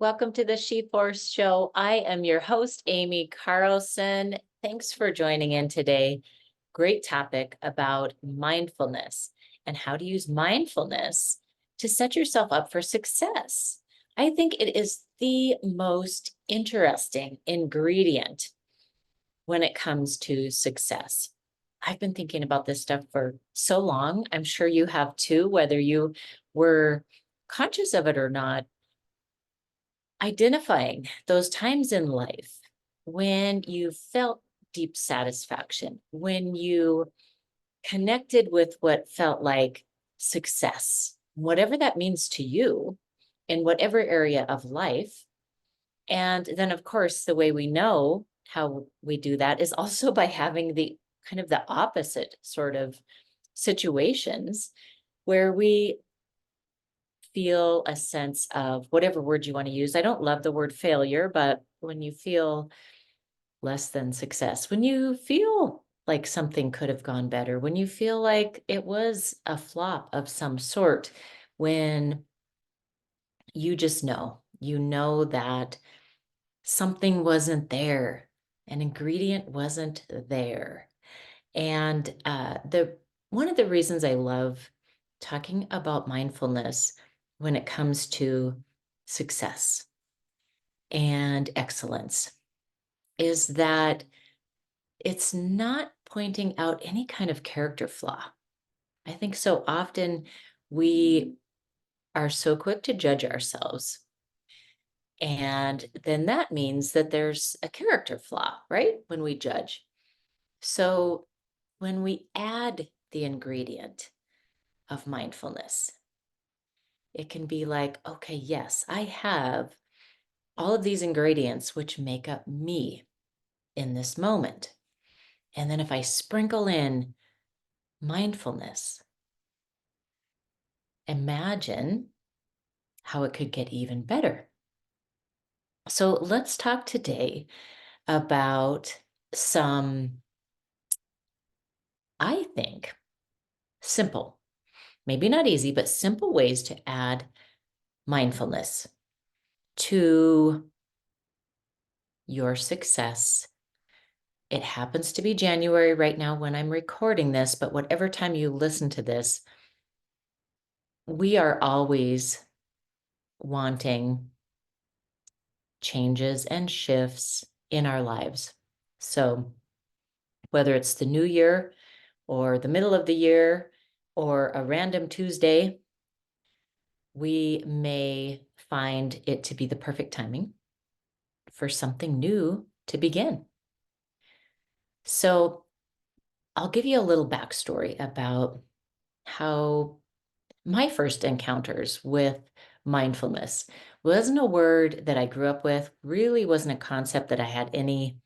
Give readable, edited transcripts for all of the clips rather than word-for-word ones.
Welcome to the SheForce Show. I am your host, Amy Carlson. Thanks for joining in today. Great topic about mindfulness and how to use mindfulness to set yourself up for success. I think it is the most interesting ingredient when it comes to success. I've been thinking about this stuff for so long. I'm sure you have too, whether you were conscious of it or not. Identifying those times in life when you felt deep satisfaction, when you connected with what felt like success, whatever that means to you in whatever area of life. And then, of course, the way we know how we do that is also by having the kind of the opposite sort of situations where we feel a sense of whatever word you want to use. I don't love the word failure, but when you feel less than success, when you feel like something could have gone better, when you feel like it was a flop of some sort, when you just you know that something wasn't there, an ingredient wasn't there. And the one of the reasons I love talking about mindfulness when it comes to success and excellence is that it's not pointing out any kind of character flaw. I think so often we are so quick to judge ourselves. And then that means that there's a character flaw, right? When we judge. So when we add the ingredient of mindfulness, it can be like, okay, yes, I have all of these ingredients which make up me in this moment. And then if I sprinkle in mindfulness, imagine how it could get even better. So let's talk today about some, I think, simple, maybe not easy, but simple ways to add mindfulness to your success. It happens to be January right now when I'm recording this, but whatever time you listen to this, we are always wanting changes and shifts in our lives. So whether it's the new year or the middle of the year or a random Tuesday, we may find it to be the perfect timing for something new to begin. So I'll give you a little backstory about how my first encounters with mindfulness wasn't a word that I grew up with, really wasn't a concept that I had any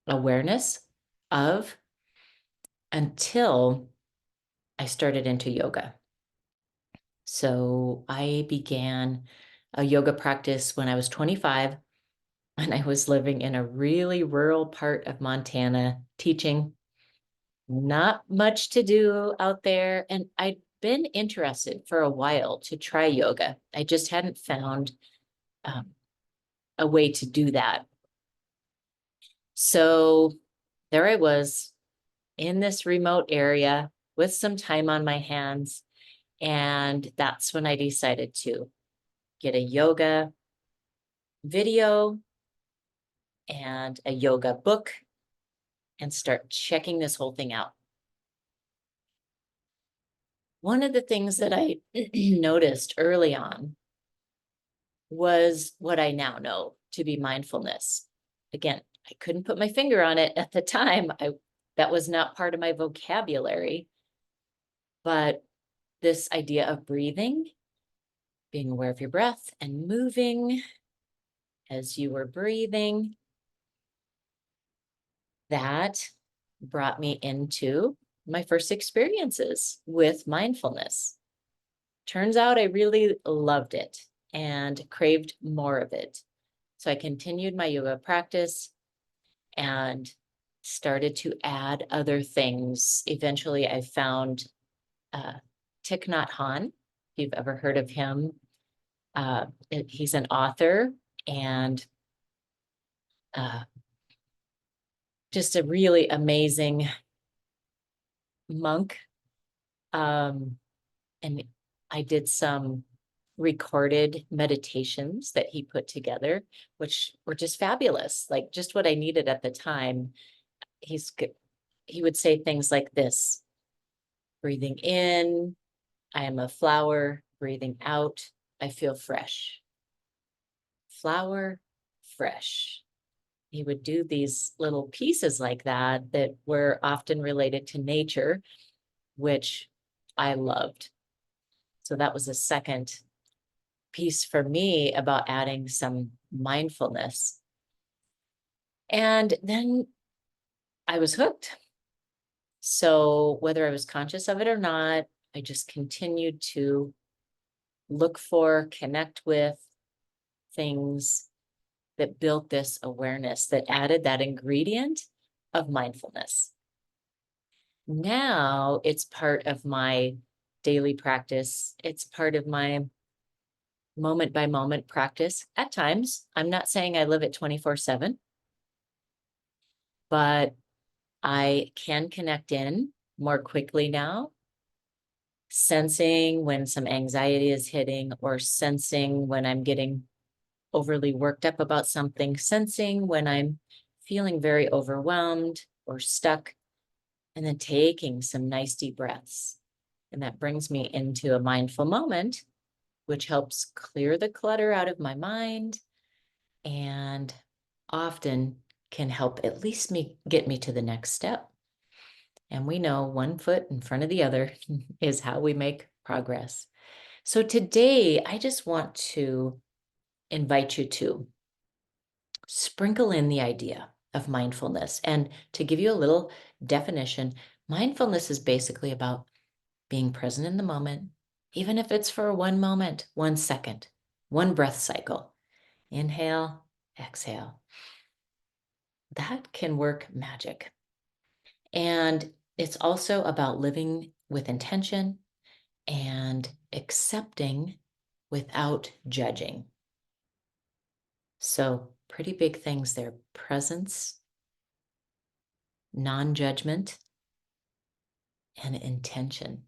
awareness of until I started into yoga. So I began a yoga practice when I was 25, and I was living in a really rural part of Montana teaching. Not much to do out there. And I'd been interested for a while to try yoga. I just hadn't found um, a way to do that. So there I was in this remote area with some time on my hands. And that's when I decided to get a yoga video and a yoga book and start checking this whole thing out. One of the things that I noticed early on was what I now know to be mindfulness. Again, I couldn't put my finger on it at the time. That was not part of my vocabulary. But this idea of breathing, being aware of your breath and moving as you were breathing, that brought me into my first experiences with mindfulness. Turns out I really loved it and craved more of it. So I continued my yoga practice and started to add other things. Eventually, I found Thich Nhat Hanh, if you've ever heard of him. He's an author and just a really amazing monk. And I did some recorded meditations that he put together, which were just fabulous, like just what I needed at the time. He would say things like this: breathing in, I am a flower; breathing out, I feel fresh. Flower, fresh. He would do these little pieces like that that were often related to nature, which I loved. So that was a second piece for me about adding some mindfulness. And then I was hooked. So whether I was conscious of it or not, I just continued to look for, connect with things that built this awareness, that added that ingredient of mindfulness. Now it's part of my daily practice. It's part of my moment by moment practice at times. I'm not saying I live it 24/7, but I can connect in more quickly now, sensing when some anxiety is hitting, or sensing when I'm getting overly worked up about something, sensing when I'm feeling very overwhelmed or stuck, and then taking some nice deep breaths. And that brings me into a mindful moment, which helps clear the clutter out of my mind and often can help at least get me to the next step. And we know one foot in front of the other is how we make progress. So today, I just want to invite you to sprinkle in the idea of mindfulness. And to give you a little definition, mindfulness is basically about being present in the moment, even if it's for 1 moment, 1 second, one breath cycle. Inhale, exhale. That can work magic. And it's also about living with intention and accepting without judging. So, pretty big things there: presence, non-judgment, and intention.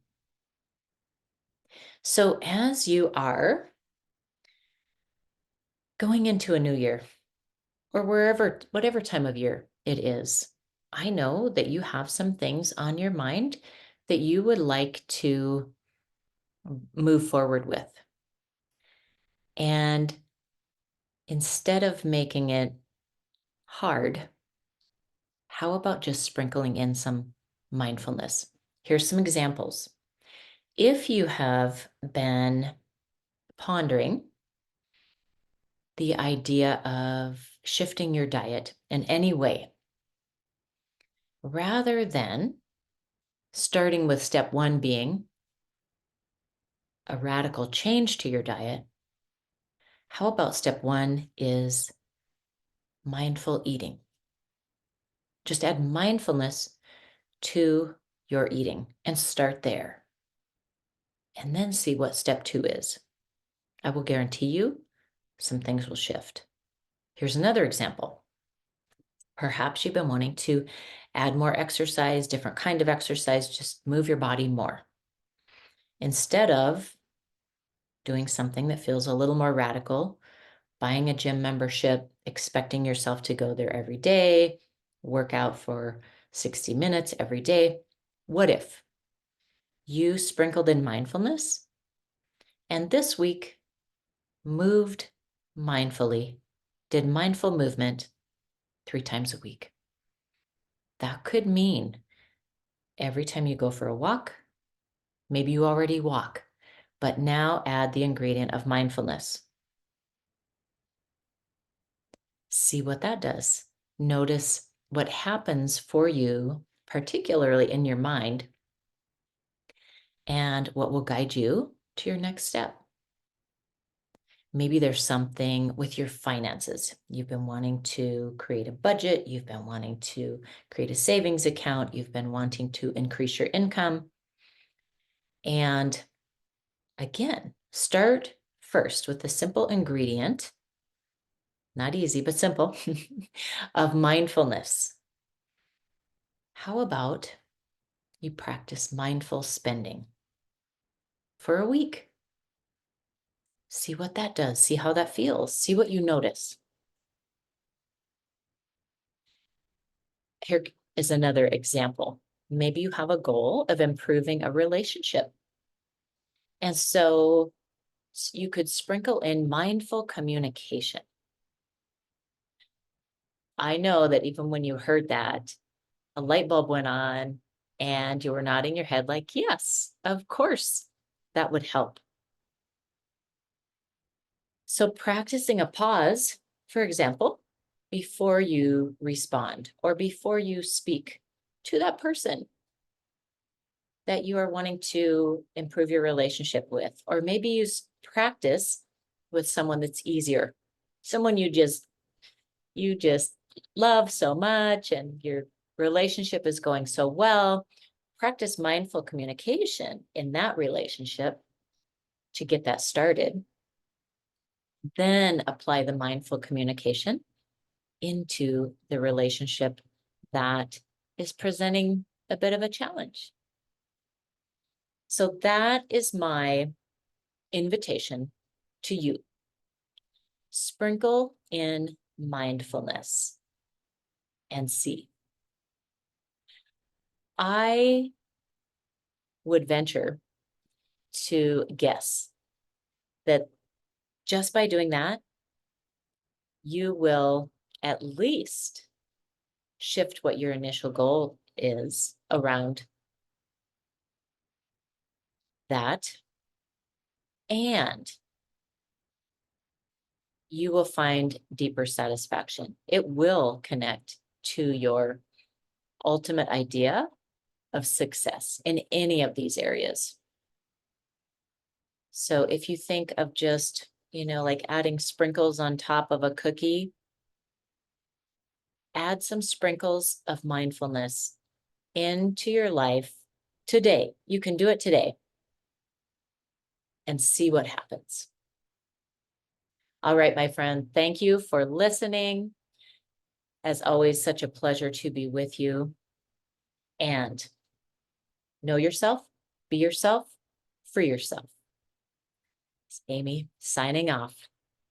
So, as you are going into a new year, or whatever time of year it is, I know that you have some things on your mind that you would like to move forward with. And instead of making it hard, how about just sprinkling in some mindfulness? Here's some examples. If you have been pondering the idea of shifting your diet in any way, rather than starting with step one being a radical change to your diet, how about step one is mindful eating? Just add mindfulness to your eating and start there. And then see what step two is. I will guarantee you some things will shift. Here's another example. Perhaps you've been wanting to add more exercise, different kind of exercise, just move your body more. Instead of doing something that feels a little more radical, buying a gym membership, expecting yourself to go there every day, work out for 60 minutes every day, what if you sprinkled in mindfulness and this week moved mindfully, did mindful movement 3 times a week? That could mean every time you go for a walk, maybe you already walk, but now add the ingredient of mindfulness. See what that does. Notice what happens for you, particularly in your mind, and what will guide you to your next step. Maybe there's something with your finances. You've been wanting to create a budget. You've been wanting to create a savings account. You've been wanting to increase your income. And again, start first with the simple ingredient, not easy, but simple, of mindfulness. How about you practice mindful spending for a week? See what that does. See how that feels. See what you notice. Here is another example. Maybe you have a goal of improving a relationship. And so you could sprinkle in mindful communication. I know that even when you heard that, a light bulb went on and you were nodding your head like, yes, of course, that would help. So practicing a pause, for example, before you respond or before you speak to that person that you are wanting to improve your relationship with, or maybe you practice with someone that's easier, someone you just love so much and your relationship is going so well. Practice mindful communication in that relationship to get that started. Then apply the mindful communication into the relationship that is presenting a bit of a challenge. So that is my invitation to you. Sprinkle in mindfulness and see. I would venture to guess that just by doing that, you will at least shift what your initial goal is around that. And you will find deeper satisfaction. It will connect to your ultimate idea of success in any of these areas. So if you think of just, like adding sprinkles on top of a cookie, add some sprinkles of mindfulness into your life today. You can do it today and see what happens. All right, my friend, thank you for listening. As always, such a pleasure to be with you. And know yourself, be yourself, free yourself. It's Amy signing off.